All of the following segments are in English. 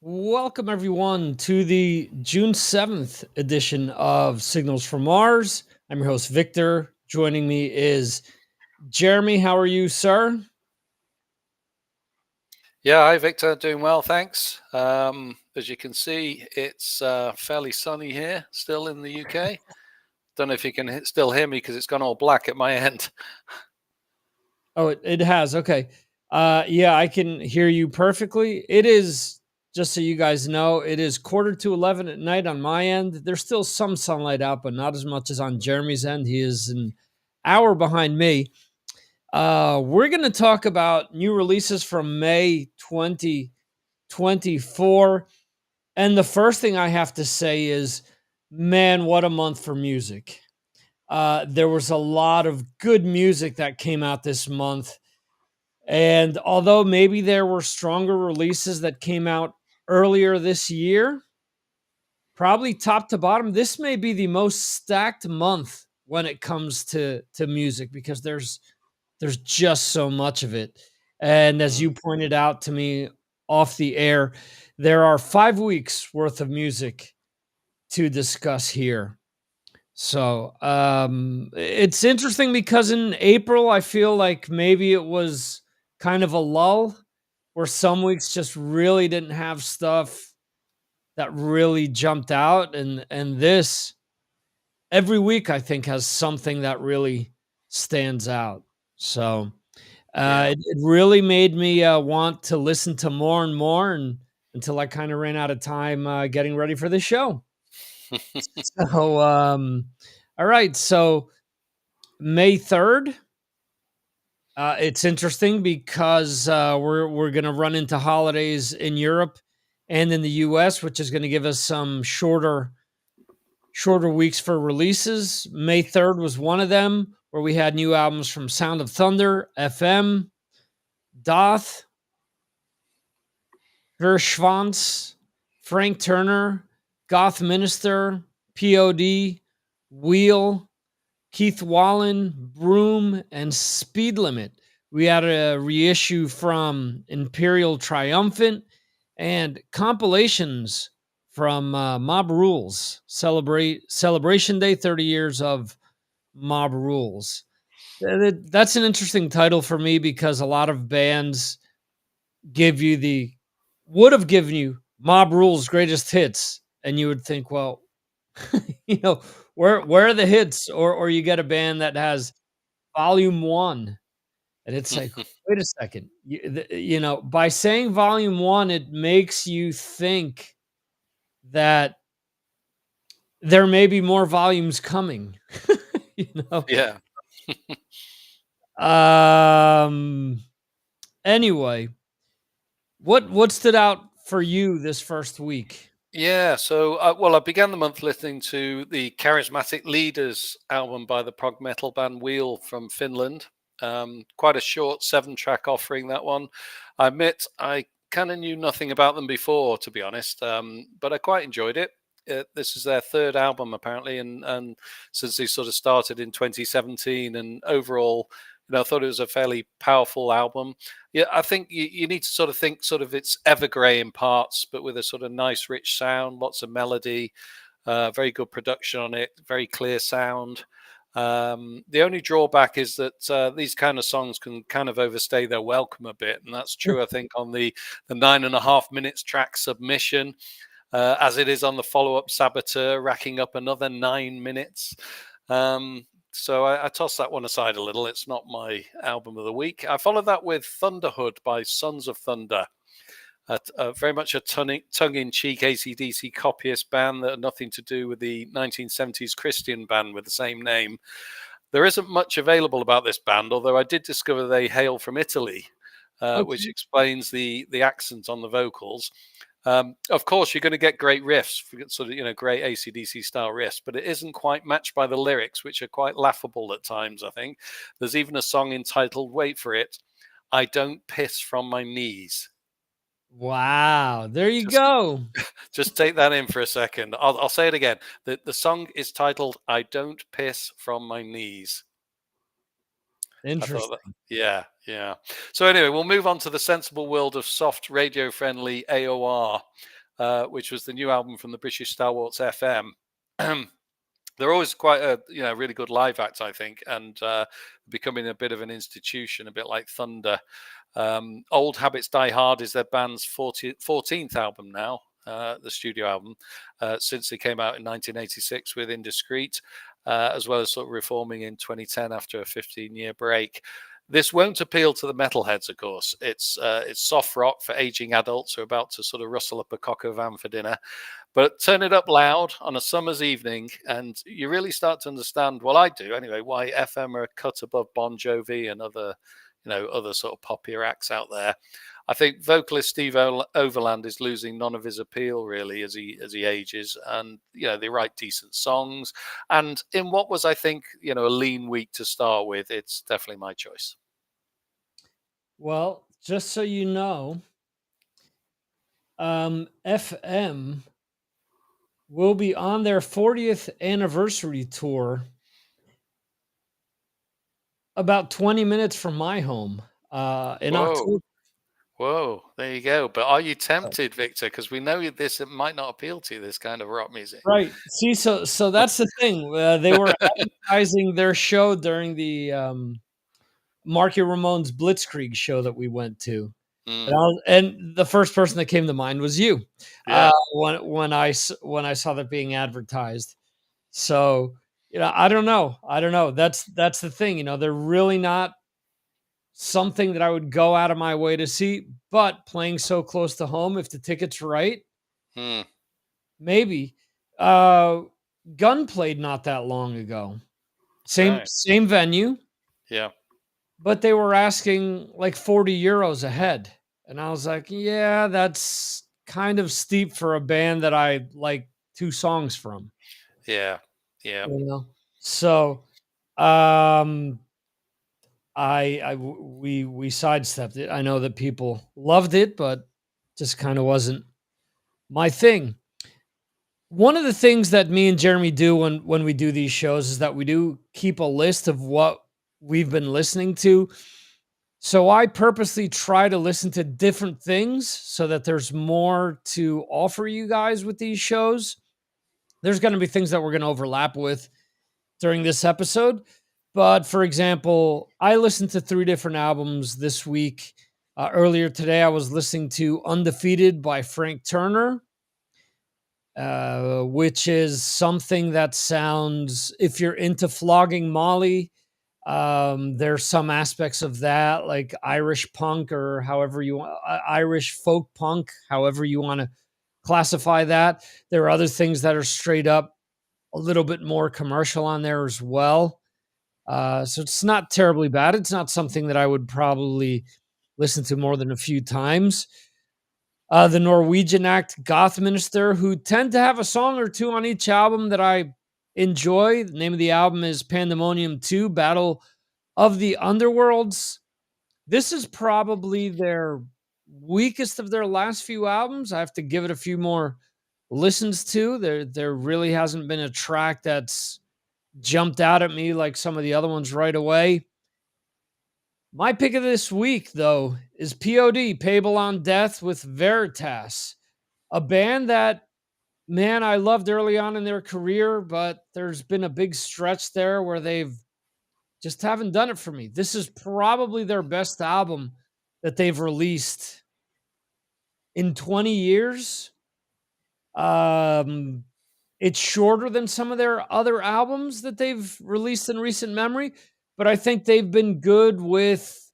Welcome, everyone, to the June 7th edition of Signals from Mars. I'm your host, Victor. Joining me is Jeremy. How are you, sir? Yeah, hi Victor, doing well, thanks. As you can see, it's fairly sunny here, still in the UK. Don't know if you can still hear me because it's gone all black at my end. Oh, it has. Okay. Yeah, I can hear you perfectly. It is, just so you guys know, it is quarter to 11 at night on my end. There's still some sunlight out, but not as much as on Jeremy's end. He is an hour behind me. We're going to talk about new releases from May 2024. And the first thing I have to say is, man, what a month for music. There was a lot of good music that came out this month. And although maybe there were stronger releases that came out earlier this year, probably top to bottom, this may be the most stacked month when it comes to music because there's just so much of it. And as Mm. you pointed out to me off the air, there are 5 weeks worth of music to discuss here. So, it's interesting because in April, I feel like maybe it was kind of a lull where some weeks just really didn't have stuff that really jumped out, and this every week I think has something that really stands out. So, Yeah. it really made me, want to listen to more and more and until I kinda ran out of time, getting ready for the show. So, all right, so May 3rd, it's interesting because, we're gonna run into holidays in Europe and in the US, which is gonna give us some shorter weeks for releases. May 3rd was one of them, where we had new albums from Sound of Thunder, FM, Doth, Verschwantz, Frank Turner, Goth Minister, POD, Wheel, Keith Wallen, Broom, and Speed Limit. We had a reissue from Imperial Triumphant and compilations from Mob Rules. Celebration Day, 30 years of Mob Rules. That's an interesting title for me because a lot of bands give you the would have given you Mob Rules greatest hits, and you would think, well, you know, where are the hits? Or you get a band that has volume 1, and it's like, wait a second, by saying volume 1, it makes you think that there may be more volumes coming, you know? Yeah. Um, anyway, what stood out for you this first week? Yeah, so I began the month listening to the Charismatic Leaders album by the prog metal band Wheel from Finland. Quite a short 7-track offering, that one. I admit I kind of knew nothing about them before, to be honest, but I quite enjoyed it. This is their third album, apparently, and since they sort of started in 2017, and overall, I thought it was a fairly powerful album. Yeah, I think you need to sort of think sort of it's evergrey in parts, but with a sort of nice, rich sound, lots of melody, very good production on it, very clear sound. The only drawback is that these kind of songs can kind of overstay their welcome a bit, and that's true, I think, on the 9.5 minutes track Submission, as it is on the follow-up Saboteur, racking up another 9 minutes. So I tossed that one aside a little. It's not my album of the week. I followed that with Thunderhood by Sons of Thunder, very much a tongue-in-cheek AC/DC copyist band that had nothing to do with the 1970s Christian band with the same name. There isn't much available about this band, although I did discover they hail from Italy, which Okay. explains the accent on the vocals. Of course, you're going to get great riffs, sort of, great AC/DC style riffs, but it isn't quite matched by the lyrics, which are quite laughable at times, I think. There's even a song entitled, wait for it, I Don't Piss From My Knees. Wow, there you Just, go. just take that in for a second. I'll say it again. The song is titled, I Don't Piss From My Knees. I thought that, Interesting. yeah, yeah. So anyway, we'll move on to the sensible world of soft radio-friendly AOR. which was the new album from the British Stalwarts FM. They're always quite a really good live act, I think, and becoming a bit of an institution, a bit like Thunder. Old Habits Die Hard is their band's 14th album now, the studio album, since they came out in 1986 with Indiscreet, as well as sort of reforming in 2010 after a 15-year break. This won't appeal to the metalheads, of course. It's soft rock for aging adults who are about to sort of rustle up a coq au vin for dinner. But turn it up loud on a summer's evening, and you really start to understand, well, I do anyway, why FM are cut above Bon Jovi and other sort of poppier acts out there. I think vocalist Steve Overland is losing none of his appeal really as he ages, and they write decent songs. And in what was, I think, a lean week to start with, it's definitely my choice. Well, just so you know, FM will be on their 40th anniversary tour about 20 minutes from my home in October. Whoa, there you go. But are you tempted, Victor? Because we know it might not appeal to you, this kind of rock music. Right. See, so that's the thing. They were advertising their show during the Marky Ramone's Blitzkrieg show that we went to. And the first person that came to mind was you. Yeah. When I saw that being advertised. So, I don't know. That's the thing. They're really not something that I would go out of my way to see, but playing so close to home, if the ticket's right, maybe. Gun played not that long ago. Same venue. Yeah. But they were asking like 40 euros a head. And I was like, yeah, that's kind of steep for a band that I like 2 songs from. Yeah. Yeah. So we sidestepped it. I know that people loved it, but just kind of wasn't my thing. One of the things that me and Jeremy do when we do these shows is that we do keep a list of what we've been listening to. So I purposely try to listen to different things so that there's more to offer you guys with these shows. There's going to be things that we're going to overlap with during this episode. But for example, I listened to 3 different albums this week. Earlier today, I was listening to Undefeated by Frank Turner, which is something that sounds, if you're into flogging Molly, there's some aspects of that, like Irish punk or however you want, Irish folk punk, however you want to classify that. There are other things that are straight up a little bit more commercial on there as well. So it's not terribly bad. It's not something that I would probably listen to more than a few times. The Norwegian act Goth Minister, who tend to have a song or two on each album that I enjoy. The name of the album is Pandemonium 2, Battle of the Underworlds. This is probably their weakest of their last few albums. I have to give it a few more listens to. There really hasn't been a track that's jumped out at me like some of the other ones right away. My pick of this week, though, is POD, Payable on Death with Veritas, a band that, man, I loved early on in their career, but there's been a big stretch there where they've just haven't done it for me. This is probably their best album that they've released in 20 years. It's shorter than some of their other albums that they've released in recent memory, but I think they've been good with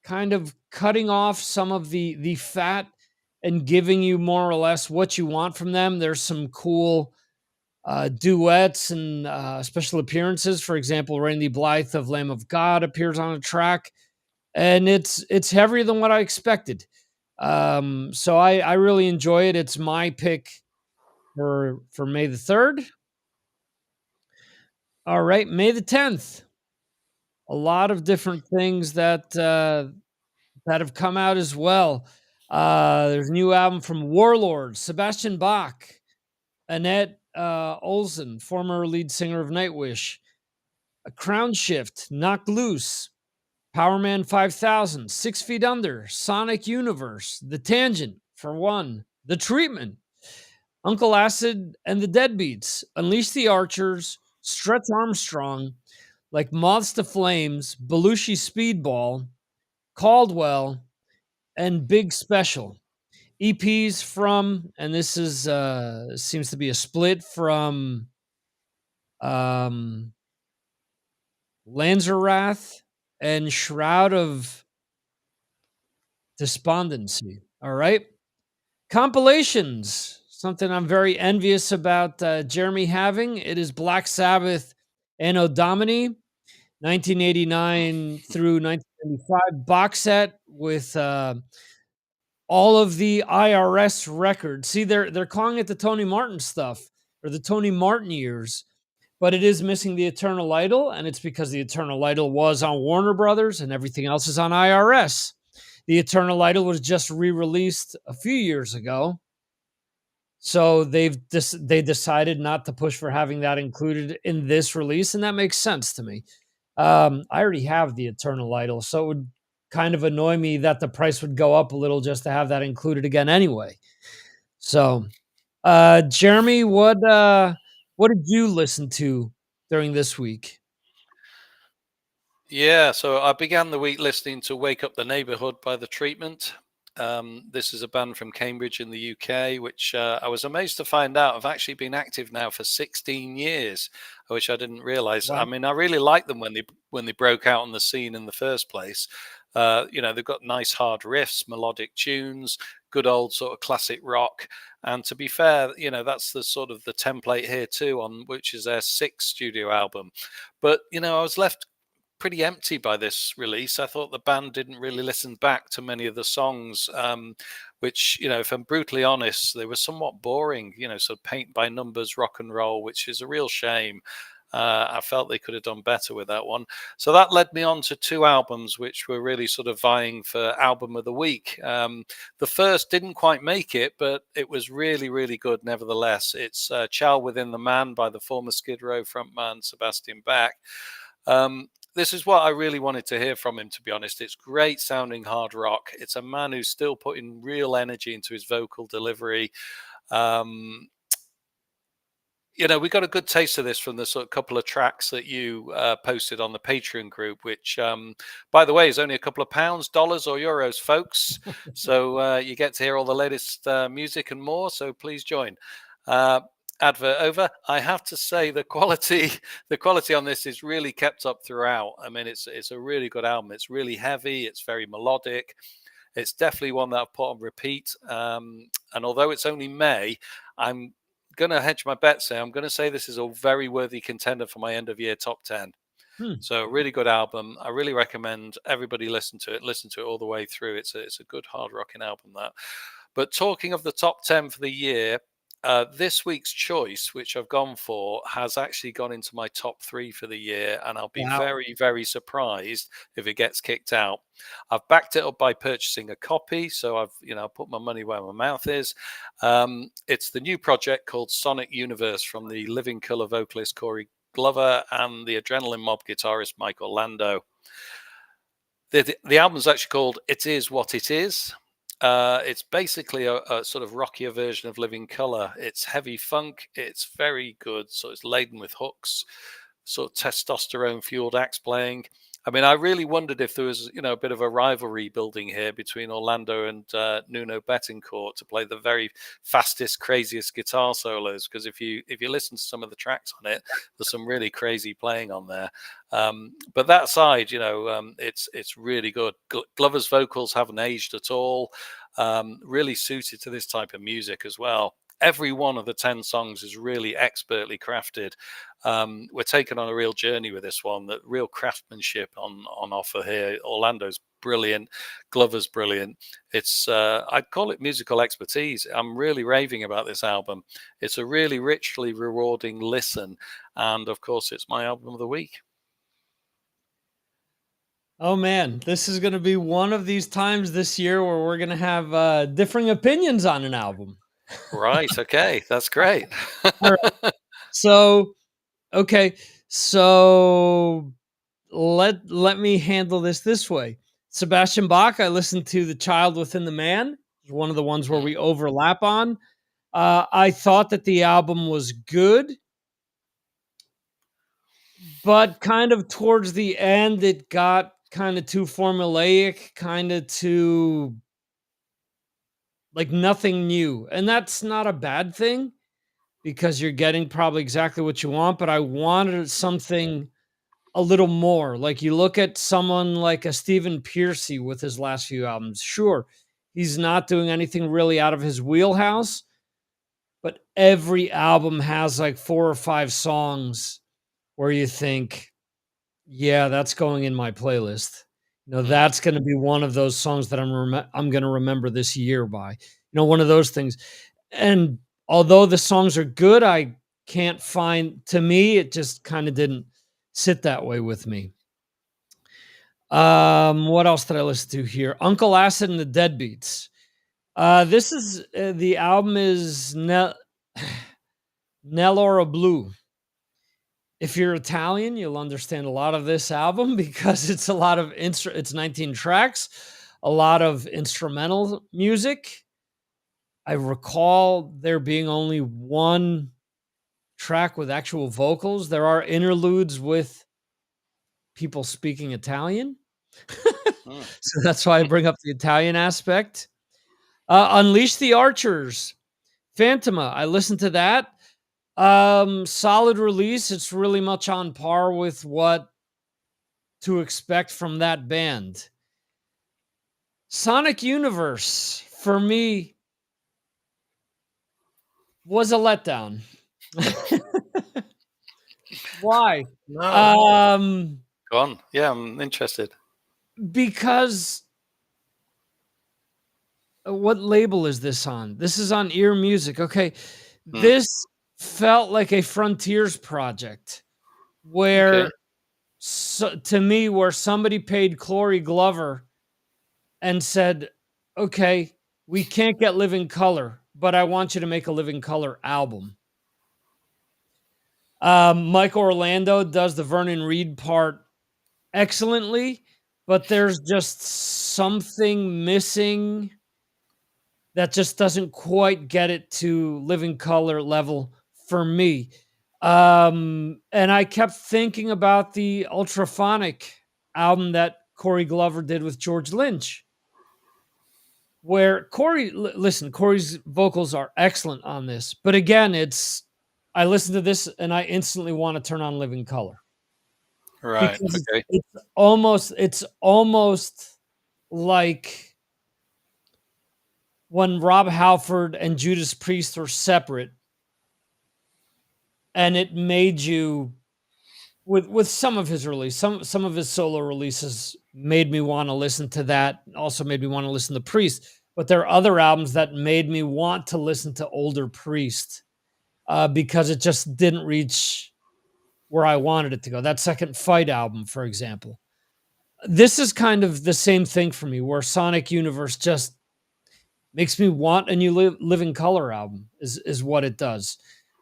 kind of cutting off some of the fat and giving you more or less what you want from them. There's some cool duets and special appearances. For example, Randy Blythe of Lamb of God appears on a track, and it's heavier than what I expected. So I really enjoy it. It's my pick for May the 3rd. All right, May the 10th. A lot of different things that have come out as well. There's a new album from Warlord, Sebastian Bach, Annette Olsen, former lead singer of Nightwish, A Crown Shift, Knocked Loose, Powerman 5000, 6 Feet Under, Sonic Universe, The Tangent, for one, The Treatment, Uncle Acid and the Deadbeats, Unleash the Archers, Stretch Armstrong, Like Moths to Flames, Belushi Speedball, Caldwell, and Big Special. EPs from, and this is seems to be a split from um Lanzerath and Shroud of Despondency. All right. Compilations, something I'm very envious about Jeremy having. It is Black Sabbath Anno Domini, 1989 through 1995 box set with all of the IRS records. See, they're calling it the Tony Martin stuff or the Tony Martin years, but it is missing the Eternal Idol, and it's because the Eternal Idol was on Warner Brothers and everything else is on IRS. The Eternal Idol was just re-released a few years ago, so they decided not to push for having that included in this release, and that makes sense to me. I already have the Eternal Idol, so it would kind of annoy me that the price would go up a little just to have that included again anyway. So, Jeremy, what did you listen to during this week? Yeah, so I began the week listening to Wake Up the Neighborhood by The Treatment. This is a band from Cambridge in the UK, which I was amazed to find out have actually been active now for 16 years, which I didn't realize. I Wow. mean, I really liked them when they broke out on the scene in the first place. They've got nice hard riffs, melodic tunes, good old sort of classic rock. And to be fair, that's the sort of the template here too, on which is their sixth studio album. But I was left pretty empty by this release. I thought the band didn't really listen back to many of the songs, which, if I'm brutally honest, they were somewhat boring, sort of paint by numbers rock and roll, which is a real shame. I felt they could have done better with that one. So that led me on to two albums, which were really sort of vying for album of the week. The first didn't quite make it, but it was really, really good nevertheless. It's Child Within the Man by the former Skid Row frontman Sebastian Bach. This is what I really wanted to hear from him, to be honest. It's great sounding hard rock. It's a man who's still putting real energy into his vocal delivery. We got a good taste of this from the sort of couple of tracks that you posted on the Patreon group, which, by the way, is only a couple of pounds, dollars, or euros, folks. So you get to hear all the latest music and more. So please join. Advert over. I have to say the quality on this is really kept up throughout. I mean, it's a really good album. It's really heavy. It's very melodic. It's definitely one that I've put on repeat. And although it's only May, I'm going to hedge my bets here. I'm going to say this is a very worthy contender for my end of year top 10. So really good album. I really recommend everybody listen to it all the way through. It's a good hard rocking album, that. But talking of the top 10 for the year, this week's choice, which I've gone for, has actually gone into my top 3 for the year, and I'll be very, very surprised if it gets kicked out. I've backed it up by purchasing a copy, so I've put my money where my mouth is. It's the new project called Sonic Universe from the Living Colour vocalist Corey Glover and the Adrenaline Mob guitarist Mike Orlando. The album's actually called It Is What It Is. It's basically a sort of rockier version of Living Colour. It's heavy funk. It's very good. So it's laden with hooks, sort of testosterone fueled axe playing. I mean, I really wondered if there was, a bit of a rivalry building here between Orlando and Nuno Bettencourt to play the very fastest, craziest guitar solos. Because if you listen to some of the tracks on it, there's some really crazy playing on there. But that side, it's really good. Glover's vocals haven't aged at all. Really suited to this type of music as well. Every one of the 10 songs is really expertly crafted. We're taking on a real journey with this one, that real craftsmanship on offer here. Orlando's brilliant. Glover's brilliant. It's, I'd call it musical expertise. I'm really raving about this album. It's a really richly rewarding listen. And of course, it's my album of the week. Oh man, this is going to be one of these times this year where we're going to have differing opinions on an album. Right. Okay. That's great. All right. So, okay. So let me handle this way. Sebastian Bach, I listened to The Child Within the Man, one of the ones where we overlap on. I thought that the album was good, but kind of towards the end, it got kind of too formulaic, kind of too like nothing new. And that's not a bad thing because you're getting probably exactly what you want, but I wanted something a little more. Like you look at someone like a Stephen Piercy with his last few albums. Sure, he's not doing anything really out of his wheelhouse, but every album has like 4 or 5 songs where you think, yeah, that's going in my playlist. Mm. That's going to be one of those songs that I'm going to remember this year by. One of those things. And although the songs are good, I can't find to me it just kind of didn't sit that way with me. What else did I listen to here? Uncle Acid and the Deadbeats. This is the album is Nellora Blue. If you're Italian, you'll understand a lot of this album because it's a lot of it's 19 tracks, a lot of instrumental music. I recall there being only one track with actual vocals. There are interludes with people speaking Italian. Mm. So that's why I bring up the Italian aspect. Unleash the Archers, Phantoma. I listened to that. Solid release. It's really much on par with what to expect from that band. Sonic Universe, for me, was a letdown. Why? No, Um, go on. Yeah, I'm interested. because what label is this on? This is on Ear Music. Okay. Mm. This felt like a Frontiers project Okay. where, to me, where somebody paid Corey Glover and said, okay, we can't get Living Color, but I want you to make a Living Color album. Mike Orlando does the Vernon Reid part excellently, but there's just something missing that just doesn't quite get it to Living Color level for me. And I kept thinking about the Ultraphonic album that Corey Glover did with George Lynch, where Corey's vocals are excellent on this. But again, I listen to this and I instantly want to turn on Living Color Right. because Okay. it's almost like when Rob Halford and Judas Priest were separate, and it made you with some of his release, some of his solo releases made me want to listen to that. Also made me want to listen to Priest. But there are other albums that made me want to listen to older Priest because it just didn't reach where I wanted it to go. That Second Fight album, for example. This is kind of the same thing for me, where Sonic Universe just makes me want a new Living Color album. Is what it does.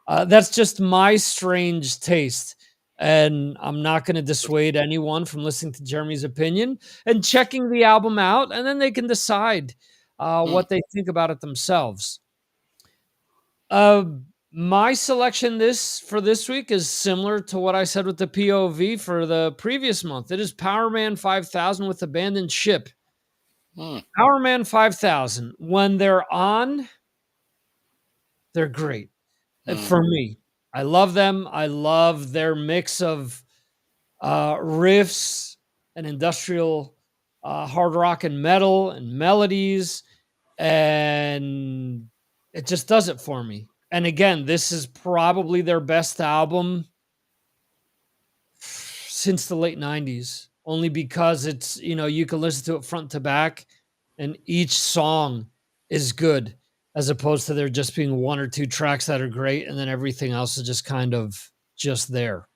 That's just my strange taste. And I'm not going to dissuade anyone from listening to Jeremy's opinion and checking the album out, and then they can decide Mm. what they think about it themselves. Uh, my selection for this week is similar to what I said with the POV for the previous month. It is Power Man 5000 with Abandoned Ship. Mm. Power Man 5000, when they're on, they're great. Mm. For me, I love them. I love their mix of riffs and industrial hard rock and metal and melodies, and it just does it for me. And again, this is probably their best album since the late 90s, only because you can listen to it front to back and each song is good, as opposed to there just being 1 or 2 tracks that are great and then everything else is just kind of just there.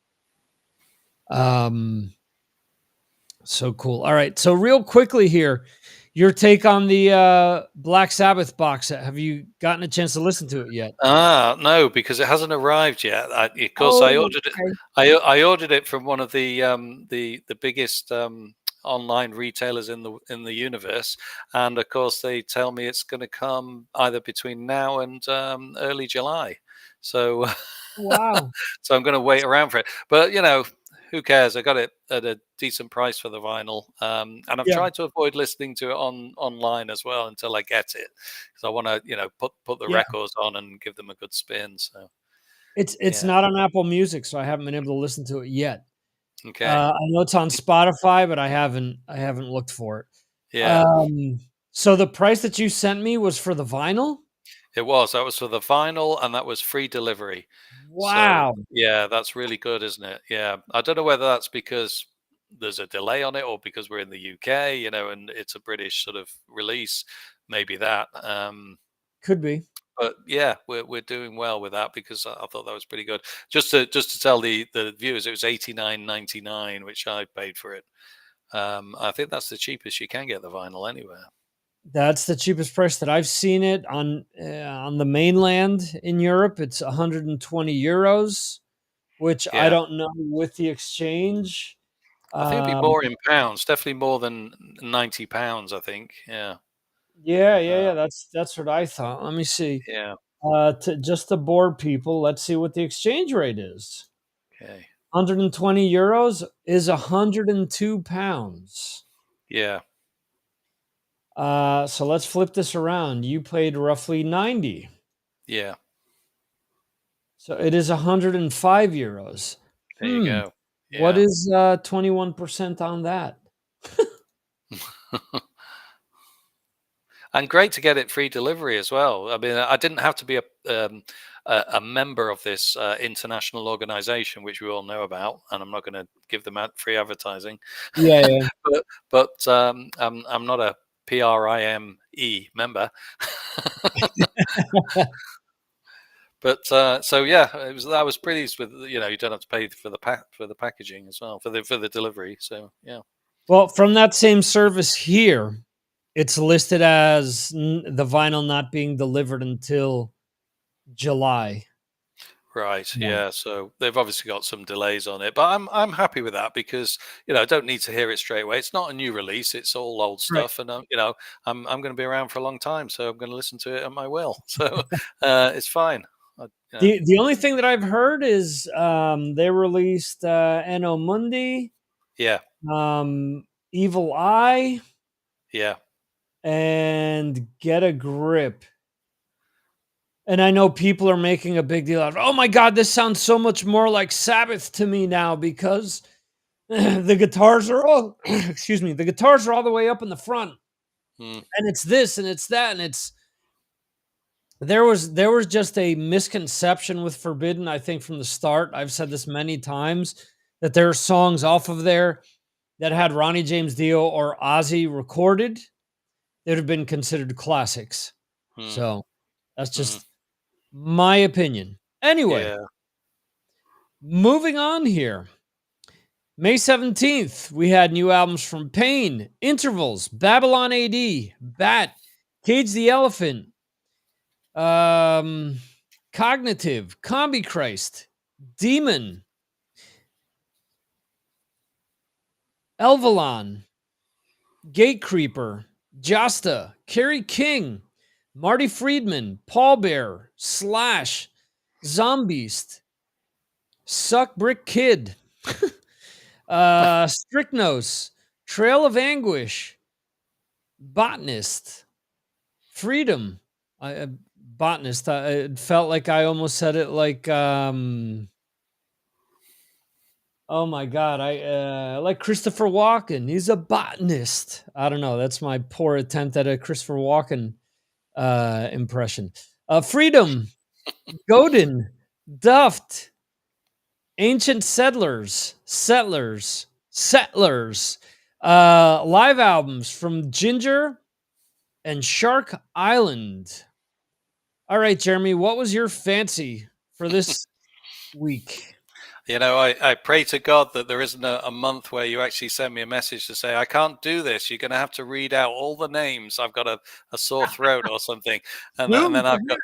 So cool. All right. So real quickly here, your take on the Black Sabbath box set. Have you gotten a chance to listen to it yet? No, because it hasn't arrived yet. Of course, I Oh, ordered it. okay. I ordered it from one of the biggest online retailers in the universe, and of course they tell me it's going to come either between now and early July. So Wow. so I'm going to wait around for it. But who cares? I got it at a decent price for the vinyl, and I've Yeah. tried to avoid listening to it online as well until I get it, because I want to put the Yeah. records on and give them a good spin. So It's yeah, not on Apple Music, so I haven't been able to listen to it yet. okay, I know it's on Spotify, but I haven't looked for it. yeah. Um, so the price that you sent me was for the vinyl? It was. That was for the vinyl, and that was free delivery. So, Wow. yeah, that's really good, isn't it? Yeah. I don't know whether that's because there's a delay on it or because we're in the UK, and it's a British sort of release. Maybe that. Could be. But yeah, we're doing well with that, because I thought that was pretty good. Just to tell the viewers, it was 89.99, which I paid for it. I think that's the cheapest you can get the vinyl anywhere. That's the cheapest price that I've seen it on the mainland in Europe. It's 120 euros, which I Yeah. don't know with the exchange. I think it'd be Um, more in pounds, definitely more than £90, I think. Yeah. yeah, yeah, Uh, yeah. That's what I thought. Let me see. yeah. Just to bore people, let's see what the exchange rate is. Okay. 120 euros is 102 pounds. Yeah. So let's flip this around. You paid roughly 90. Yeah. So it is 105 euros. There you Hmm. go. What Yeah. is 21% on that? And great to get it free delivery as well. I mean, I didn't have to be a member of this international organization, which we all know about, and I'm not going to give them free advertising. Yeah, yeah. but I'm not a PRIME member. But so yeah, I was pleased with, you don't have to pay for the packaging as well, for the delivery. So yeah, Well, from that same service here, it's listed as the vinyl not being delivered until July. right, Yeah. yeah. So they've obviously got some delays on it, but I'm happy with that, because I don't need to hear it straight away. It's not a new release; it's all old Right. stuff, and I'm going to be around for a long time, so I'm going to listen to it at my will. So it's fine. I, yeah, The only thing that I've heard is they released Anno Mundi, yeah, um, Evil Eye, yeah. and Get a Grip. And I know people are making a big deal out of, oh my God, this sounds so much more like Sabbath to me now because the guitars are all, excuse me, the guitars are all the way up in the front. Mm, And it's this and it's that. And there was just a misconception with Forbidden, I think, from the start. I've said this many times that there are songs off of there that had Ronnie James Dio or Ozzy recorded that would have been considered classics. mm, So that's mm, just my opinion. Anyway, yeah, moving on here. May 17th, we had new albums from Pain, Intervals, Babylon AD, Bat, Cage the Elephant, um, Cognitive, Combi Christ, Demon, Elvalon, Gatecreeper, Josta, Kerry King, Marty Friedman, Paul Bear, Slash, Zombiest, Suck Brick Kid, Strychnos, Trail of Anguish, Botanist, Freedom. Botanist. It felt like I almost said it like oh my god, I like Christopher Walken. He's a botanist. I don't know. That's my poor attempt at a Christopher Walken impression. Freedom, Godin, Duft, Ancient Settlers. Live albums from Ginger and Shark Island. All right, Jeremy, what was your fancy for this week? I pray to God that there isn't a month where you actually send me a message to say, I can't do this. You're going to have to read out all the names. I've got a sore throat or something. And Soon, then I've got,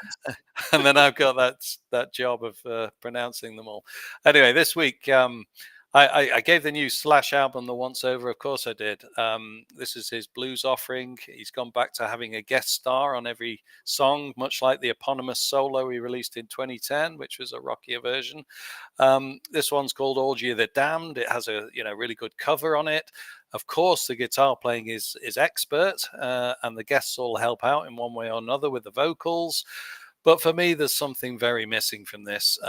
and then I've got that job of pronouncing them all. Anyway, this week, I gave the new Slash album the once over. Of course, I did. This is his blues offering. He's gone back to having a guest star on every song, much like the eponymous solo he released in 2010, which was a rockier version. This one's called Orgy of the Damned. It has a really good cover on it. Of course, the guitar playing is expert, and the guests all help out in one way or another with the vocals. But for me, there's something very missing from this.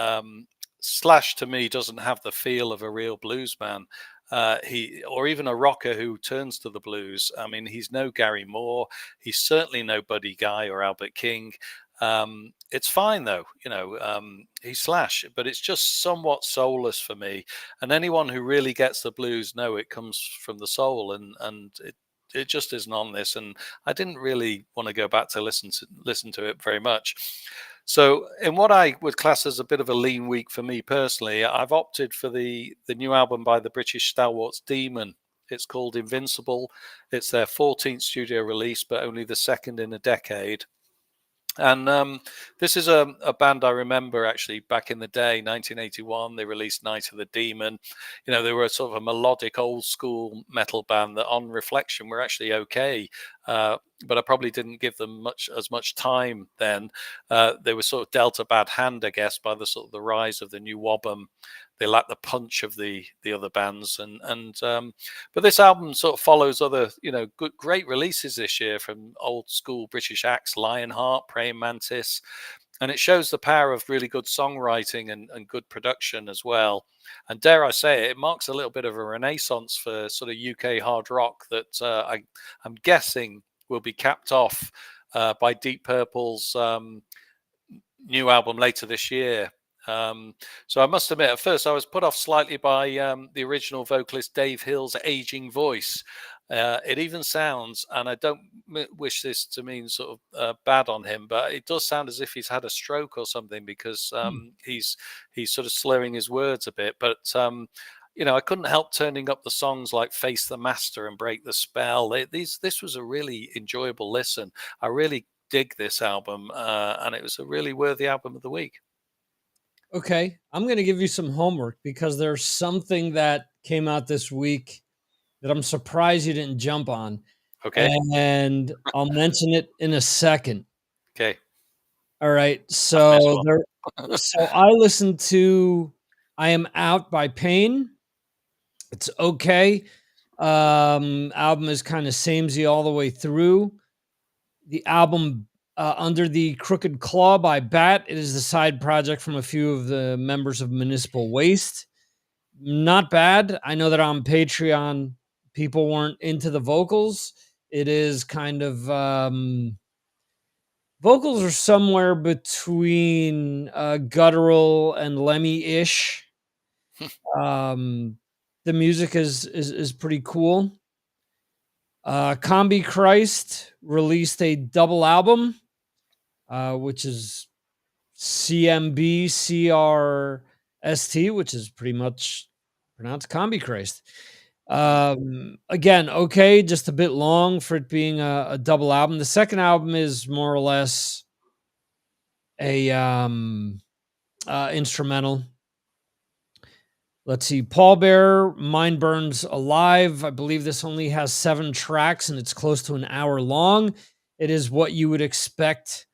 Slash to me doesn't have the feel of a real blues man. Or even a rocker who turns to the blues. I mean, he's no Gary Moore. He's certainly no Buddy Guy or Albert King. It's fine though, he's Slash, but it's just somewhat soulless for me. And anyone who really gets the blues know it comes from the soul, and it just isn't on this. And I didn't really want to go back to listen to it very much. So, in what I would class as a bit of a lean week for me personally, I've opted for the new album by the British stalwarts Demon. It's called Invincible. It's their 14th studio release, but only the second in a decade. And this is a band I remember actually back in the day, 1981. They released Night of the Demon. They were sort of a melodic old school metal band that on reflection were actually okay. But I probably didn't give them as much time then. They were sort of dealt a bad hand, I guess, by the sort of the rise of the new Wobham. They lack the punch of the other bands, but this album sort of follows other great releases this year from old school British acts, Lionheart, Praying Mantis, and it shows the power of really good songwriting and good production as well. And dare I say it, it marks a little bit of a renaissance for sort of UK hard rock that I'm guessing will be capped off by Deep Purple's new album later this year. So I must admit, at first I was put off slightly by the original vocalist Dave Hill's aging voice. It even sounds, and I don't wish this to mean sort of bad on him, but it does sound as if he's had a stroke or something, because he's sort of slurring his words a bit. But I couldn't help turning up the songs like Face the Master and Break the Spell. This was a really enjoyable listen. I really dig this album, and it was a really worthy album of the week. Okay, I'm going to give you some homework because there's something that came out this week that I'm surprised you didn't jump on. Okay. And I'll mention it in a second. Okay. All right. So I listened to I Am Out by Pain. It's okay. Album is kind of samey all the way through. The album Under the Crooked Claw by Bat. It is the side project from a few of the members of Municipal Waste. Not bad. I know that on Patreon, people weren't into the vocals. It is kind of vocals are somewhere between guttural and Lemmy-ish. The music is pretty cool. Combi Christ released a double album, which is CMB CRST, which is pretty much pronounced Combi Christ. Again, okay, just a bit long for it being a double album. The second album is more or less a instrumental. Let's see, Paul Bearer, Mind Burns Alive. I believe this only has 7 tracks and it's close to an hour long. It is what you would expect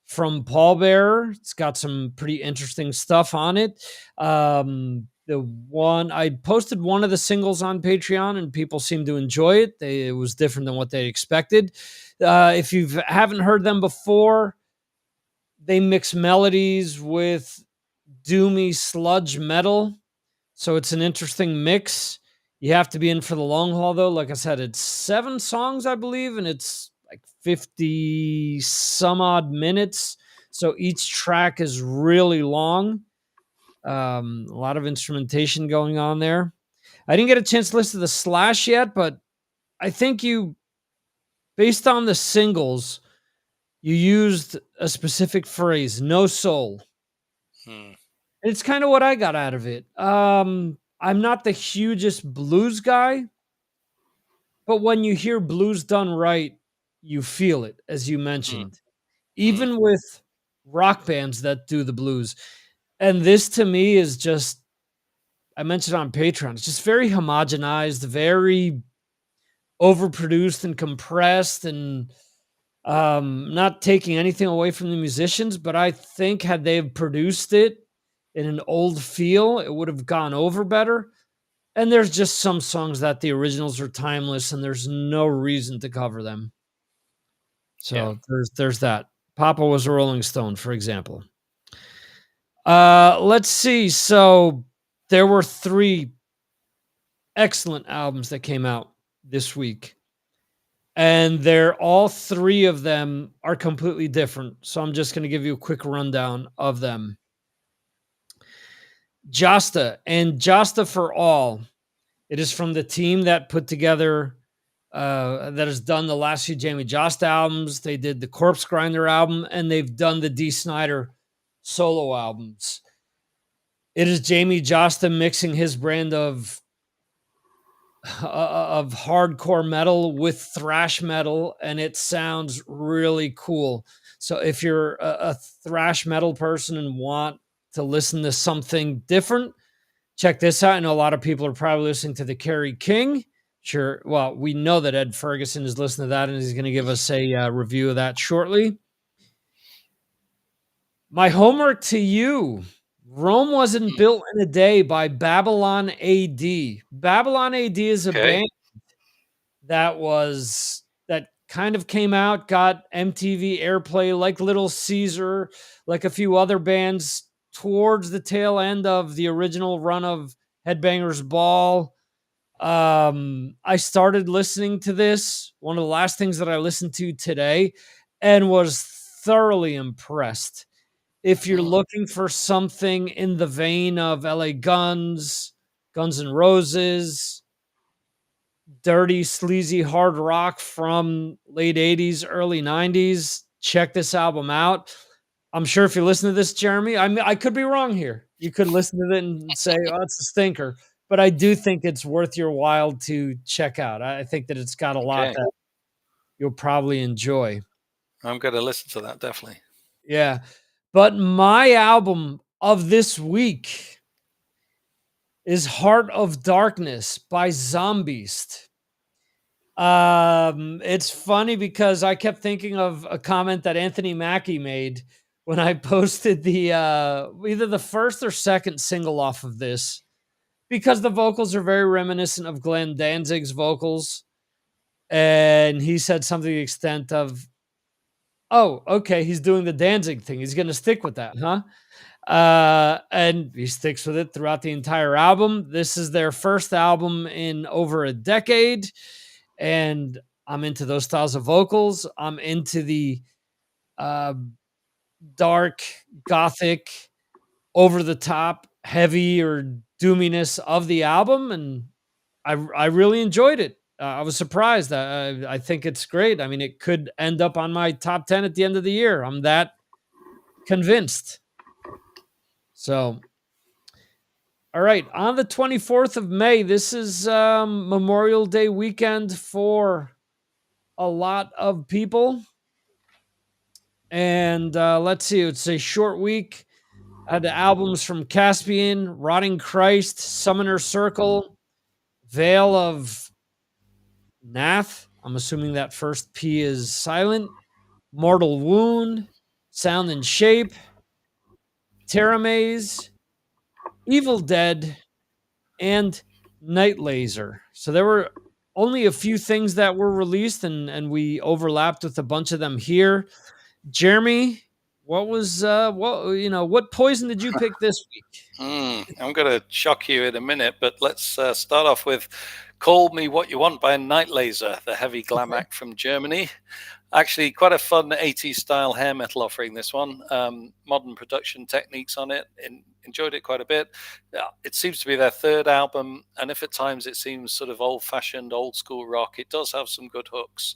from Paul Bearer. It's got some pretty interesting stuff on it. The one I posted one of the singles on Patreon and people seem to enjoy it. It was different than what they expected. If you haven't heard them before, they mix melodies with doomy sludge metal. So it's an interesting mix. You have to be in for the long haul, though. Like I said, it's 7 songs, I believe, and it's like 50 some odd minutes. So each track is really long. A lot of instrumentation going on there. I didn't get a chance to listen to the Slash yet, but I think based on the singles, you used a specific phrase, no soul. It's kind of what I got out of it. I'm not the hugest blues guy, but when you hear blues done right, you feel it, as you mentioned, even with rock bands that do the blues. And this to me is just I mentioned on Patreon, it's just very homogenized, very overproduced and compressed, and not taking anything away from the musicians, but I think had they have produced it in an old feel, it would have gone over better. And there's just some songs that the originals are timeless and there's no reason to cover them. Yeah. So there's that. Papa Was a Rolling Stone, for example. Let's see. So there were 3 excellent albums that came out this week. And they're all 3 of them are completely different. So I'm just going to give you a quick rundown of them. Josta and Josta for All. It is from the team that put together that has done the last few Jamie Josta albums. They did the Corpse Grinder album and they've done the Dee Snider solo albums. It is Jamie Josta mixing his brand of hardcore metal with thrash metal, and it sounds really cool. So if you're a thrash metal person and want to listen to something different, check this out. I know a lot of people are probably listening to the Kerry King. Sure. Well, we know that Ed Ferguson is listening to that, and he's going to give us a review of that shortly. My homework to you: Rome wasn't built in a day by Babylon AD. Babylon AD is a Okay. band that kind of came out, got MTV airplay like Little Caesar, like a few other bands towards the tail end of the original run of Headbangers Ball. I started listening to this, one of the last things that I listened to today, and was thoroughly impressed. If you're Mm. looking for something in the vein of LA Guns, Guns N' Roses, dirty, sleazy hard rock from late 80s, early 90s, check this album out. I'm sure if you listen to this, Jeremy, I mean, I could be wrong here. You could listen to it and say, oh, it's a stinker. But I do think it's worth your while to check out. I think that it's got a lot Okay. that you'll probably enjoy. I'm going to listen to that, definitely. Yeah. But my album of this week is Heart of Darkness by Zombies. It's funny because I kept thinking of a comment that Anthony Mackie made when I posted the either the first or second single off of this, because the vocals are very reminiscent of Glenn Danzig's vocals. And he said something to the extent of, "Oh, okay, he's doing the Danzig thing. He's going to stick with that, huh?" And he sticks with it throughout the entire album. This is their first album in over a decade, and I'm into those styles of vocals. I'm into the uh, dark, gothic, over the top, heavy or doominess of the album, and I really enjoyed it. I was surprised. I think it's great. I mean, it could end up on my top 10 at the end of the year. I'm that convinced. So, all right, on the 24th of May, this is Memorial Day weekend for a lot of people. And let's see, it's a short week. I had the albums from Caspian, Rotting Christ, Summoner Circle, Veil of Nath. I'm assuming that first P is silent. Mortal Wound, Sound and Shape, Terra Maze, Evil Dead, and Night Laser. So there were only a few things that were released, and we overlapped with a bunch of them here. Jeremy, what poison did you pick this week? I'm going to shock you in a minute, but let's start off with Call Me What You Want by Night Laser, the heavy glam Okay. act from Germany. Actually, quite a fun 80s style hair metal offering, this one. Modern production techniques on it. Enjoyed it quite a bit. It seems to be their third album, and if at times it seems sort of old-fashioned, old-school rock, it does have some good hooks,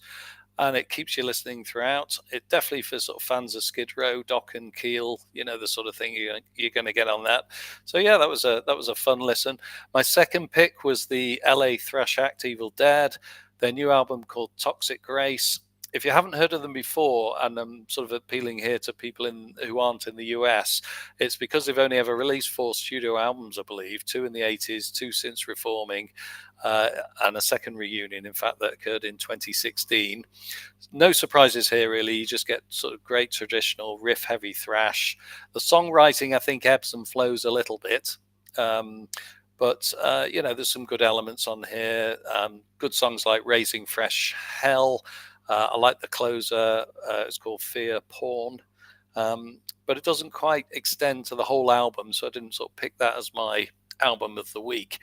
and it keeps you listening throughout. It definitely for sort of fans of Skid Row, Dock and Keel, the sort of thing you're going to get on that. So yeah, that was a fun listen. My second pick was the LA thrash act Evil Dead, their new album called Toxic Grace. if you haven't heard of them before, and I'm sort of appealing here to people who aren't in the US, it's because they've only ever released 4 studio albums, I believe, 2 in the 80s, 2 since reforming, uh, and a second reunion, in fact, that occurred in 2016. No surprises here, really. You just get sort of great traditional riff heavy thrash. The songwriting, I think, ebbs and flows a little bit. Um, but there's some good elements on here. Good songs like Raising Fresh Hell. I like the closer. It's called Fear Porn. But it doesn't quite extend to the whole album, so I didn't sort of pick that as my album of the week.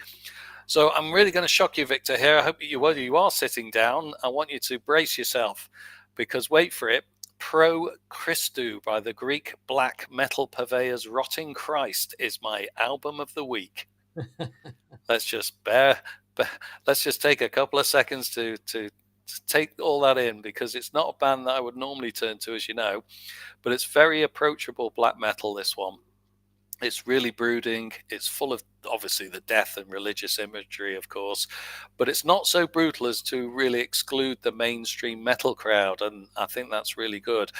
So I'm really going to shock you, Victor, here. I hope whether you are sitting down, I want you to brace yourself, because wait for it, Pro Christou by the Greek black metal purveyors Rotting Christ is my album of the week. Let's just let's just take a couple of seconds to take all that in, because it's not a band that I would normally turn to, as you know, but it's very approachable black metal, this one. It's really brooding. It's full of, obviously, the death and religious imagery, of course, but it's not so brutal as to really exclude the mainstream metal crowd, and I think that's really good.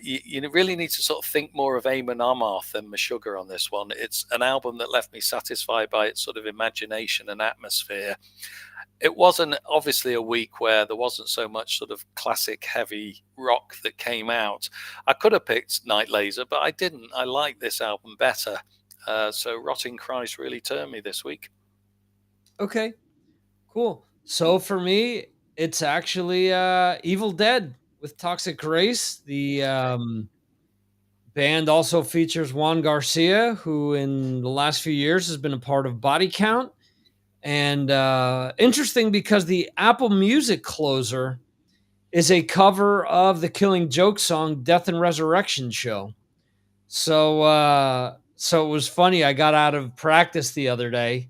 You really need to sort of think more of Eamon Amarth than Meshuggah on this one. It's an album that left me satisfied by its sort of imagination and atmosphere. It wasn't obviously a week where there wasn't so much sort of classic heavy rock that came out. I could have picked Night Laser, but I didn't. I like this album better. So Rotting Christ really turned me this week. Okay, cool. So for me, it's actually Evil Dead with Toxic Race. The band also features Juan Garcia, who in the last few years has been a part of Body Count. And interesting because the Apple Music closer is a cover of the Killing Joke song "Death and Resurrection Show." So it was funny. I got out of practice the other day,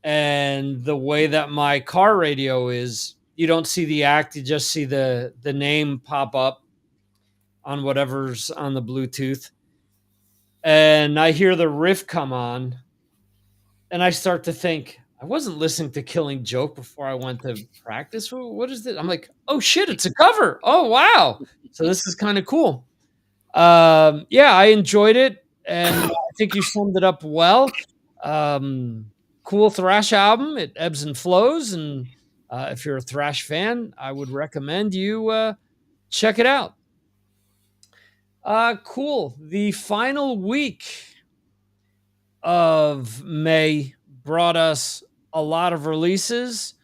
and the way that my car radio is, you don't see the act; you just see the name pop up on whatever's on the Bluetooth, and I hear the riff come on, and I start to think, I wasn't listening to Killing Joke before I went to practice. What is this? I'm like, oh shit, it's a cover. Oh wow. So this is kind of cool. Yeah, I enjoyed it, and I think you summed it up well. Cool thrash album. It ebbs and flows, and if you're a thrash fan, I would recommend you check it out. Cool. The final week of May brought us a lot of releases.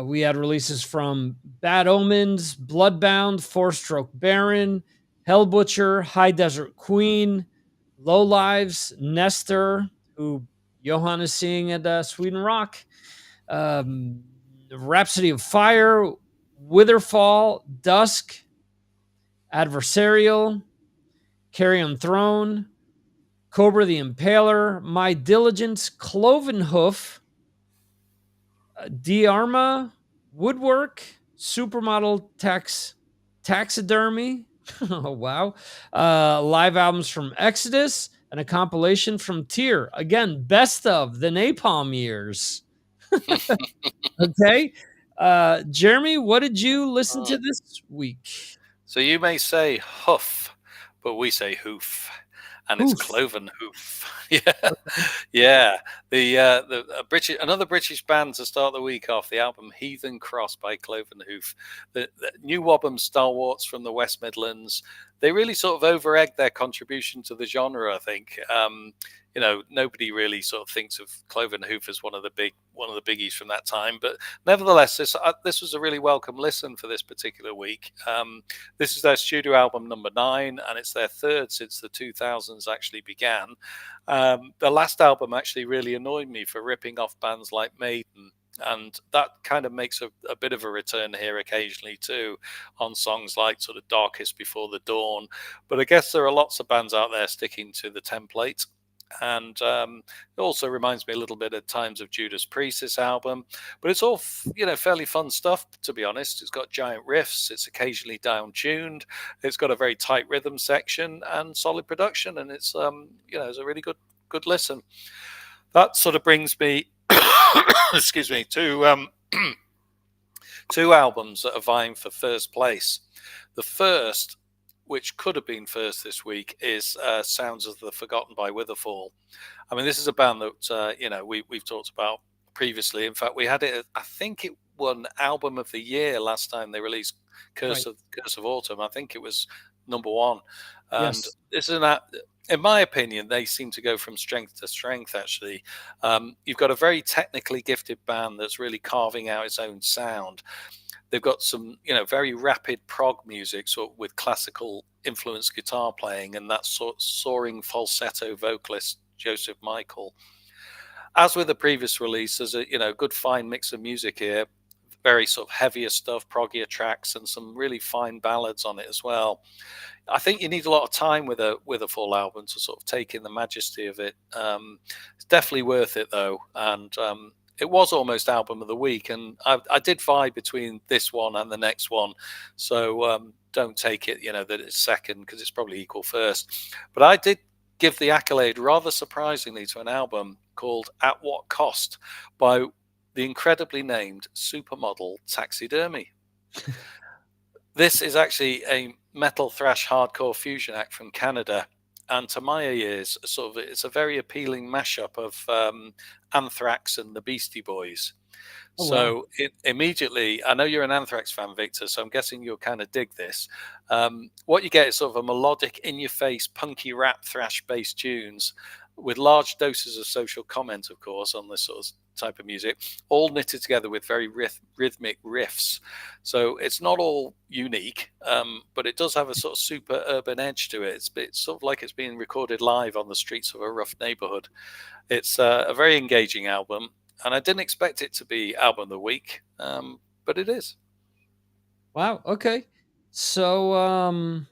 We had releases from Bad Omens, Bloodbound, Four Stroke Baron, Hell Butcher, High Desert Queen, Low Lives, Nestor, who Johan is seeing at Sweden Rock, um, Rhapsody of Fire, Witherfall, Dusk, Adversarial, Carrion Throne, Cobra the Impaler, My Diligence, Cloven Hoof, Diarma, Woodwork, Supermodel Taxidermy. Oh, wow. Live albums from Exodus and a compilation from Tyr. Again, best of the Napalm years. Okay. Jeremy, what did you listen to this week? So you may say hoof, but we say hoof, and it's Hoof. Cloven Hoof. Yeah, yeah. The British, another British band to start the week off. The album Heathen Cross by Cloven Hoof. The New Wobham stalwarts from the West Midlands. They really sort of over-egged their contribution to the genre, I think. Nobody really sort of thinks of Cloven Hoof as one of the biggies from that time, but nevertheless, this was a really welcome listen for this particular week. This is their studio album number 9, and it's their third since the 2000s actually began. The last album actually really annoyed me for ripping off bands like Maiden. And that kind of makes a bit of a return here occasionally too, on songs like sort of Darkest Before the Dawn. But I guess there are lots of bands out there sticking to the template. And it also reminds me a little bit at times of Judas Priest, this album. But it's all, fairly fun stuff, to be honest. It's got giant riffs. It's occasionally down-tuned. It's got a very tight rhythm section and solid production. And it's, it's a really good listen. That sort of brings me excuse me, to Two albums that are vying for first place. The first, which could have been first this week, is Sounds of the Forgotten by Witherfall. I mean, this is a band that we've talked about previously. In fact, we had it. I think it won Album of the Year last time they released Right. Curse of Autumn. I think it was number one. And Yes. this is in my opinion, they seem to go from strength to strength. Actually, you've got a very technically gifted band that's really carving out its own sound. They've got some, very rapid prog music, sort of with classical influenced guitar playing, and that sort of soaring falsetto vocalist Joseph Michael. As with the previous release, there's a good fine mix of music here, very sort of heavier stuff, proggier tracks, and some really fine ballads on it as well. I think you need a lot of time with a full album to sort of take in the majesty of it. It's definitely worth it though, and it was almost album of the week, and I did vibe between this one and the next one, so don't take it that it's second, because it's probably equal first. But I did give the accolade rather surprisingly to an album called At What Cost by the incredibly named Supermodel Taxidermy. This is actually a metal thrash hardcore fusion act from Canada, and to my ears, it's a very appealing mashup of Anthrax and the Beastie Boys. Oh, wow. So immediately, I know you're an Anthrax fan, Victor, so I'm guessing you'll kind of dig this. What you get is sort of a melodic, in-your-face, punky rap thrash-based tunes with large doses of social comment, of course, on this sort of type of music, all knitted together with very rhythmic riffs. So it's not all unique, but it does have a sort of super urban edge to it. It's sort of like it's being recorded live on the streets of a rough neighborhood. It's a very engaging album, and I didn't expect it to be album of the week, but it is. Wow. Okay. So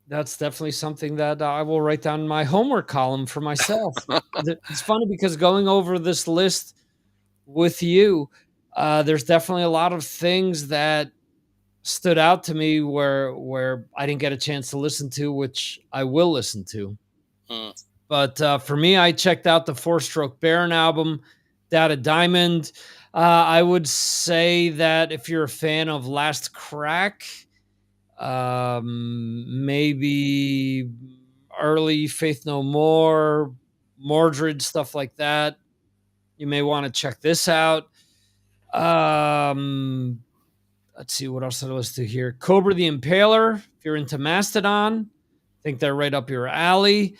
that's definitely something that I will write down in my homework column for myself. It's funny because going over this list with you, there's definitely a lot of things that stood out to me where I didn't get a chance to listen to, which I will listen to. Mm. But for me, I checked out the Four Stroke Baron album, Data Diamond. I would say that if you're a fan of Last Crack, maybe early Faith No More, Mordred, stuff like that, you may want to check this out. Let's see what else did I listen to here. Cobra the Impaler, if you're into Mastodon, I think they're right up your alley.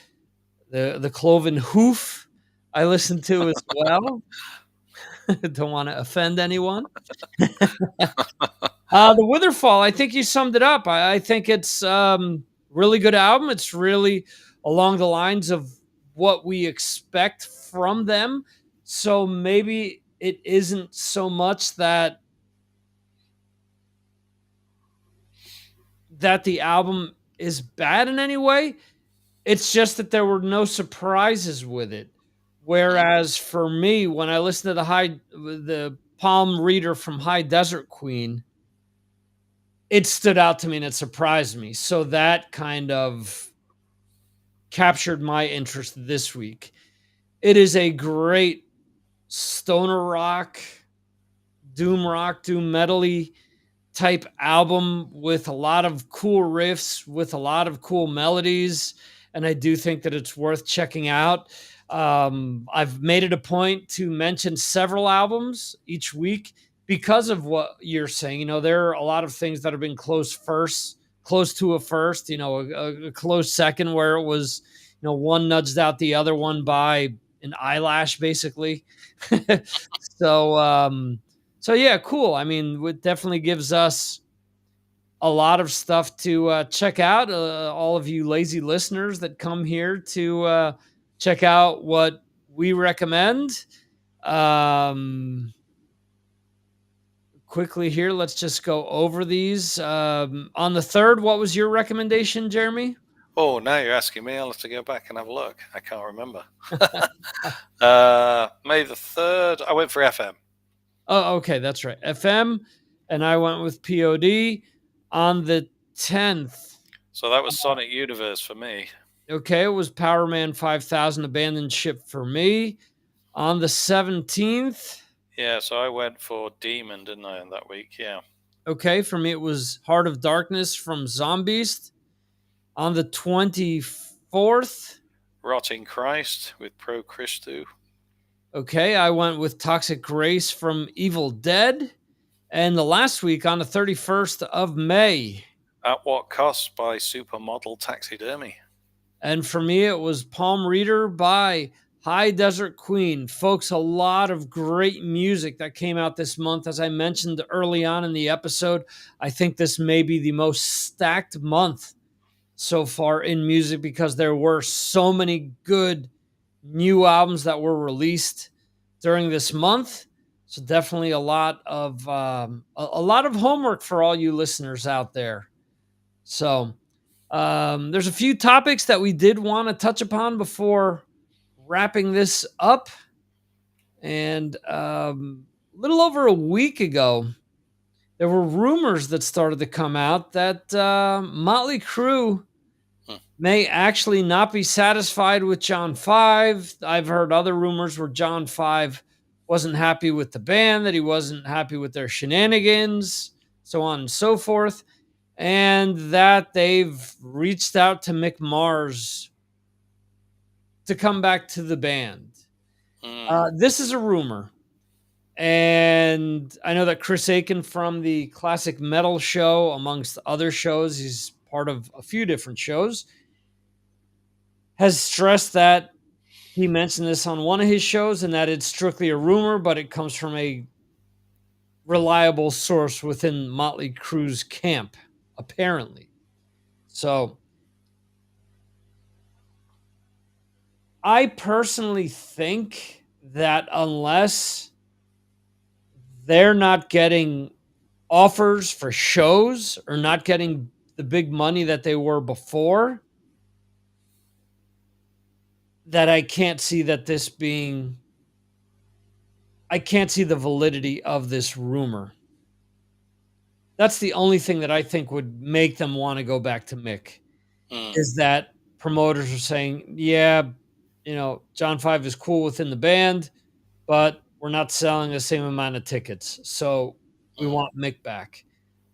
The Cloven Hoof, I listened to as well. Don't want to offend anyone. The Witherfall, I think you summed it up. I think it's really good album. It's really along the lines of what we expect from them. So maybe it isn't so much that the album is bad in any way. It's just that there were no surprises with it. Mm. Whereas for me, when I listened to the Palm Reader from High Desert Queen, it stood out to me and it surprised me. So that kind of captured my interest this week. It is a great stoner rock, doom metal-y type album with a lot of cool riffs, with a lot of cool melodies, and I do think that it's worth checking out. I've made it a point to mention several albums each week because of what you're saying. There are a lot of things that have been close to a first, a close second where it was, one nudged out the other one by an eyelash, basically. so, so yeah, cool. I mean, it definitely gives us a lot of stuff to check out. All of you lazy listeners that come here to check out what we recommend. Quickly here, let's just go over these. On the third, what was your recommendation, Jeremy? Oh, now you're asking me. I'll have to go back and have a look. I can't remember. May the 3rd, I went for FM. Oh, okay, that's right. FM, and I went with POD on the 10th. So that was Sonic Universe for me. Okay, it was Power Man 5000 Abandoned Ship for me. On the 17th, Yeah, so I went for Demon, didn't I, that week? Yeah. Okay, for me it was Heart of Darkness from Zombies. On the 24th, Rotting Christ with Pro Christu. okay, I went with Toxic Grace from Evil Dead. And the last week on the 31st of May. At What Cost by Supermodel Taxidermy. And for me, it was Palm Reader by High Desert Queen. Folks, a lot of great music that came out this month. As I mentioned early on in the episode, I think this may be the most stacked month so far in music because there were so many good new albums that were released during this month. So definitely a lot of homework for all you listeners out there. So there's a few topics that we did want to touch upon before wrapping this up. And a little over a week ago, there were rumors that started to come out that Motley Crue Hmm. may actually not be satisfied with John Five. I've heard other rumors where John Five wasn't happy with the band, that he wasn't happy with their shenanigans, so on and so forth, and that they've reached out to Mick Mars to come back to the band. Mm. This is a rumor. And I know that Chris Aiken from the Classic Metal Show, amongst other shows, he's part of a few different shows, has stressed that he mentioned this on one of his shows and that it's strictly a rumor, but it comes from a reliable source within Motley Crue's camp, apparently. So I personally think that unless they're not getting offers for shows or not getting the big money that they were before, that I can't see the validity of this rumor. That's the only thing that I think would make them want to go back to Mick, Mm. is that promoters are saying, yeah, John Five is cool within the band, but we're not selling the same amount of tickets. So we Mm. want Mick back.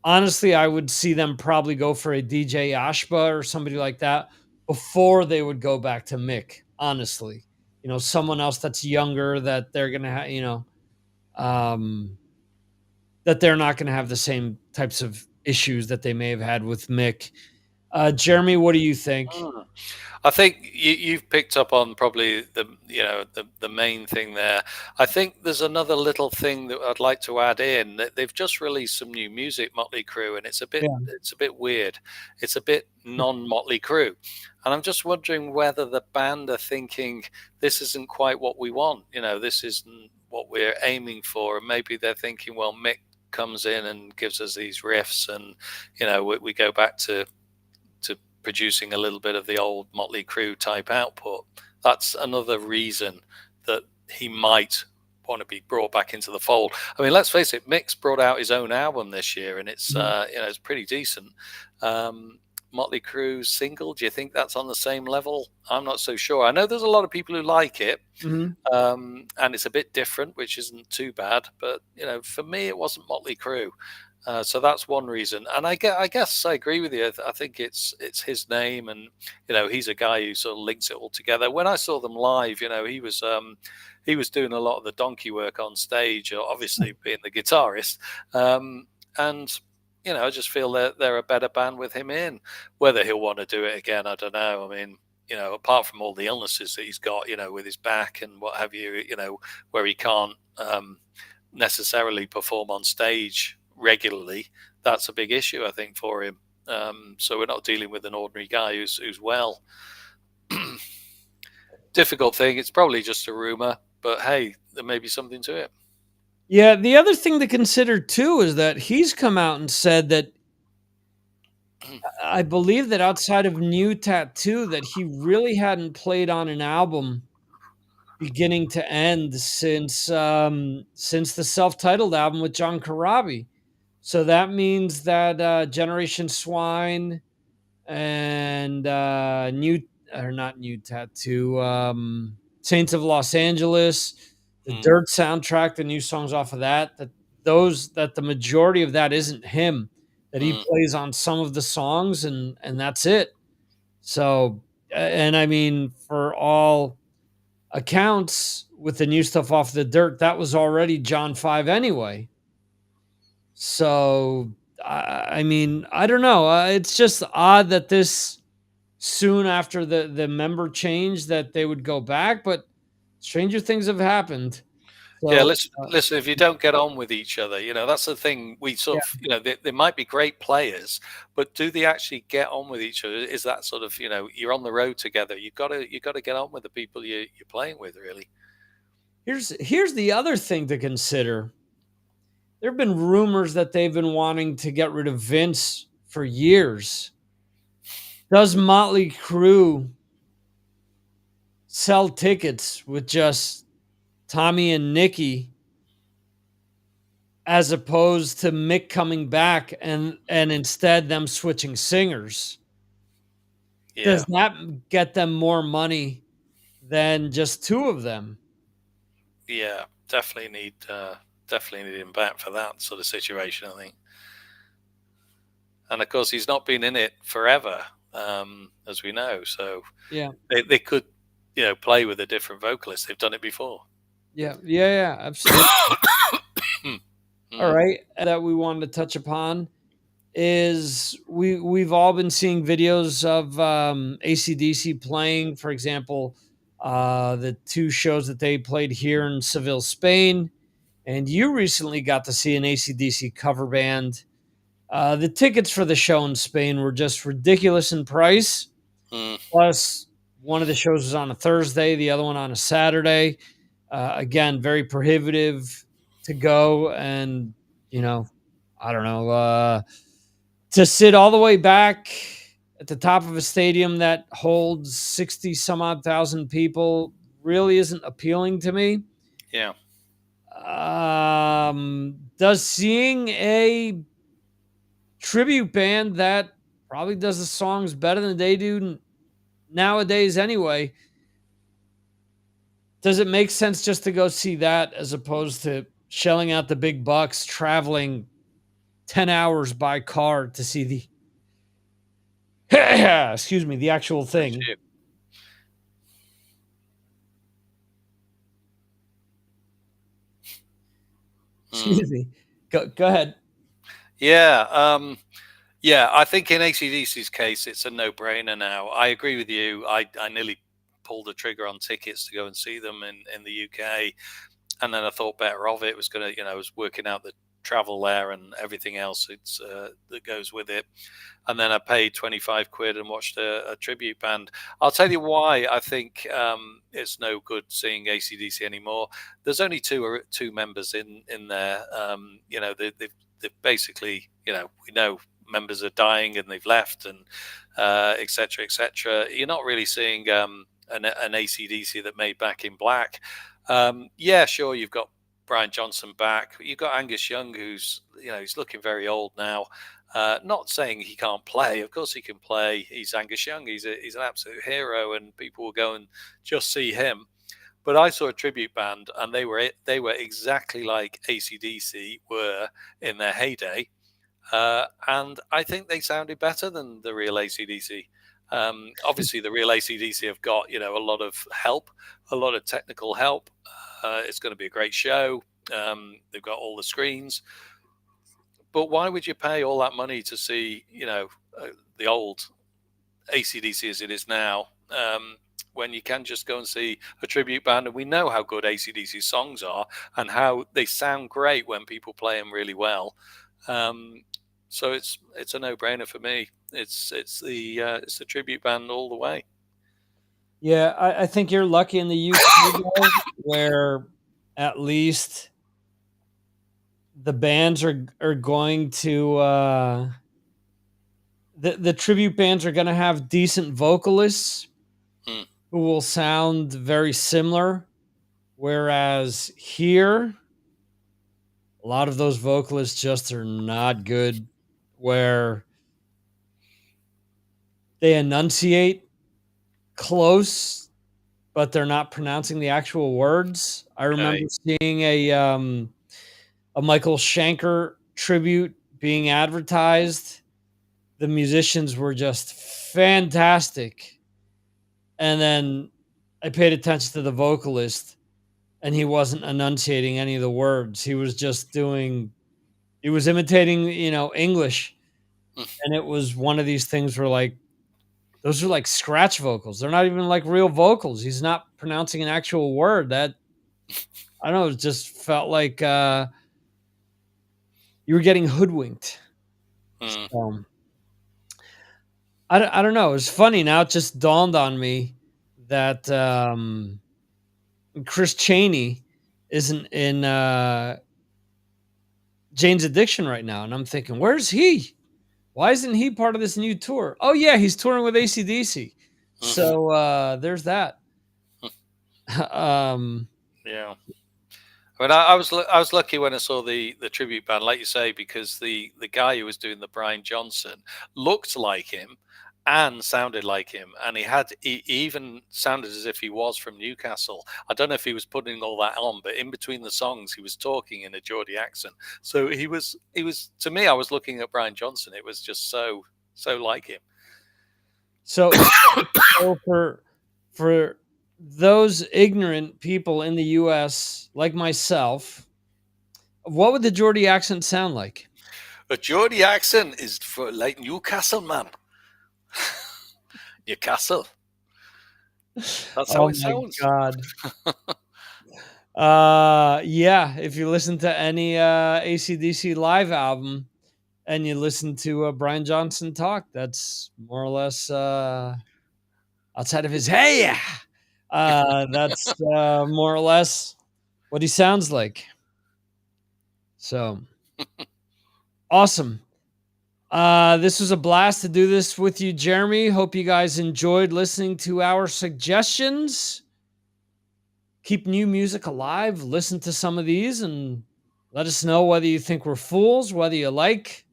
Honestly, I would see them probably go for a DJ Ashba or somebody like that before they would go back to Mick, honestly. Someone else that's younger that they're going to have, um, that they're not going to have the same types of issues that they may have had with Mick. Jeremy, what do you think? Mm. I think you've picked up on probably the main thing there. I think there's another little thing that I'd like to add in. That they've just released some new music, Motley Crue, and Yeah. it's a bit weird. It's a bit non-Motley Crue, and I'm just wondering whether the band are thinking this isn't quite what we want. This isn't what we're aiming for, and maybe they're thinking, well, Mick comes in and gives us these riffs, and we go back to producing a little bit of the old Motley Crue type output. That's another reason that he might want to be brought back into the fold. I mean, let's face it, Mick's brought out his own album this year, and it's Mhm. it's pretty decent. Motley Crue's single, do you think that's on the same level? I'm not so sure. I know there's a lot of people who like it, Mhm. and it's a bit different, which isn't too bad. But for me, it wasn't Motley Crue. So that's one reason, and I guess I agree with you. I think it's his name, and he's a guy who sort of links it all together. When I saw them live, he was doing a lot of the donkey work on stage, obviously being the guitarist, and I just feel that they're a better band with him in. Whether he'll want to do it again, I don't know. I mean, apart from all the illnesses that he's got, with his back and what have you, where he can't necessarily perform on stage regularly, that's a big issue, I think, for him. So we're not dealing with an ordinary guy who's well. Difficult thing. It's probably just a rumor, but hey, there may be something to it. Yeah, the other thing to consider too is that he's come out and said that I believe that outside of New Tattoo, that he really hadn't played on an album beginning to end since the self-titled album with John Corabi. So that means that Generation Swine and New or not New Tattoo, Saints of Los Angeles, The Mm, Dirt soundtrack, the new songs off of that the majority of that isn't him, that he mm. plays on some of the songs and that's it. So, and I mean, for all accounts with the new stuff off the Dirt, that was already John 5 anyway. So, I mean, I don't know. It's just odd that this soon after the member change that they would go back, but stranger things have happened. Yeah, So, listen, listen, if you don't get on with each other, that's the thing. We yeah. sort of, they might be great players, but do they actually get on with each other? Is that sort of, you're on the road together. You got to get on with the people you're playing with, really. Here's the other thing to consider. There have been rumors that they've been wanting to get rid of Vince for years. Does Motley Crue sell tickets with just Tommy and Nikki as opposed to Mick coming back and instead them switching singers? Yeah, Does that get them more money than just two of them? yeah, definitely need him back for that sort of situation, I think. And of course, he's not been in it forever, as we know. So Yeah. they could, play with a different vocalist. They've done it before. Yeah. Yeah. Yeah. Absolutely. All Mm, right. That we wanted to touch upon is we've all been seeing videos of AC/DC playing, for example, the two shows that they played here in Seville, Spain, and you recently got to see an AC/DC cover band. The tickets for the show in Spain were just ridiculous in price. mm, Plus, one of the shows was on a Thursday, the other one on a Saturday. Again, very prohibitive to go, and you know, I don't know. To sit all the way back at the top of a stadium that holds 60 some odd thousand people really isn't appealing to me. yeah. Does seeing a tribute band that probably does the songs better than they do nowadays anyway, does it make sense just to go see that as opposed to shelling out the big bucks traveling 10 hours by car to see the excuse me, the actual That's thing? you. Mm. Excuse me. Go ahead. Yeah, yeah. I think in ACDC's case, it's a no-brainer now. I agree with you. I nearly pulled the trigger on tickets to go and see them in the UK, and then I thought better of it. It was gonna, I was working out the travel there and everything else that goes with it. And then I paid 25 quid and watched a tribute band. I'll tell you why I think it's no good seeing ACDC anymore. There's only two members in there. They've basically, we know members are dying and they've left, and etc. etc. You're not really seeing an ACDC that made Back in Black. Yeah, sure, you've got Brian Johnson back. You've got Angus Young, who's he's looking very old now. Not saying he can't play. Of course he can play. He's Angus Young. He's an absolute hero, and people will go and just see him. But I saw a tribute band, and they were exactly like AC/DC were in their heyday, and I think they sounded better than the real AC/DC. Obviously, the real AC/DC have got a lot of help, a lot of technical help. It's going to be a great show. They've got all the screens, but why would you pay all that money to see the old ACDC as it is now, when you can just go and see a tribute band? And we know how good ACDC songs are and how they sound great when people play them really well. So it's a no-brainer for me. It's the tribute band all the way. Yeah, I think you're lucky in the UK though, where at least the bands are going to the tribute bands are going to have decent vocalists Mm, who will sound very similar, whereas here a lot of those vocalists just are not good, where they enunciate close but they're not pronouncing the actual words. I remember Okay. seeing a Michael Schenker tribute being advertised. The musicians were just fantastic. And then I paid attention to the vocalist, and he wasn't enunciating any of the words. He was just he was imitating, English. And it was one of these things where, like, those are like scratch vocals. They're not even like real vocals. He's not pronouncing an actual word. That I don't know, it just felt like you were getting hoodwinked. Mm. So, I don't know. It's funny now. It just dawned on me that Chris Chaney isn't in Jane's Addiction right now, and I'm thinking, where's he? Why isn't he part of this new tour? Oh yeah, he's touring with AC/DC. Hmm. So there's that. um, Yeah. I mean, I was lucky when I saw the tribute band, like you say, because the guy who was doing the Brian Johnson looked like him and sounded like him, and he even sounded as if he was from Newcastle. I don't know if he was putting all that on, but in between the songs, he was talking in a Geordie accent. So he was to me. I was looking at Brian Johnson. It was just so like him. so So for those ignorant people in the US like myself, what would the Geordie accent sound like? A Geordie accent is for like Newcastle, man. Newcastle. That's how Oh it my sounds. god. Yeah, if you listen to any AC/DC live album and you listen to Brian Johnson talk, that's more or less outside of his hey, that's more or less what he sounds like. So awesome. This was a blast to do this with you, Jeremy. Hope you guys enjoyed listening to our suggestions. Keep new music alive. Listen to some of these and let us know whether you think we're fools, whether you like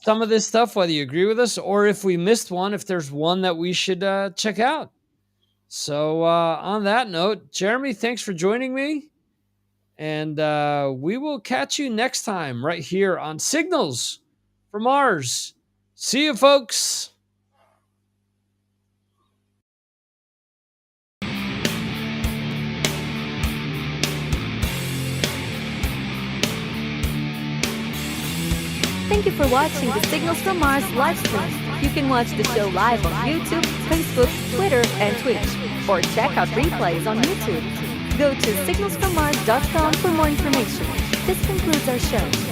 some of this stuff, whether you agree with us, or if we missed one, if there's one that we should check out. So, on that note, Jeremy, thanks for joining me. And we will catch you next time right here on Signals from Mars. See you, folks. Thank you for watching the Signals from Mars live stream. You can watch the show live on YouTube, Facebook, Twitter, and Twitch, or check out replays on YouTube. Go to signalsfrommars.com for more information. This concludes our show.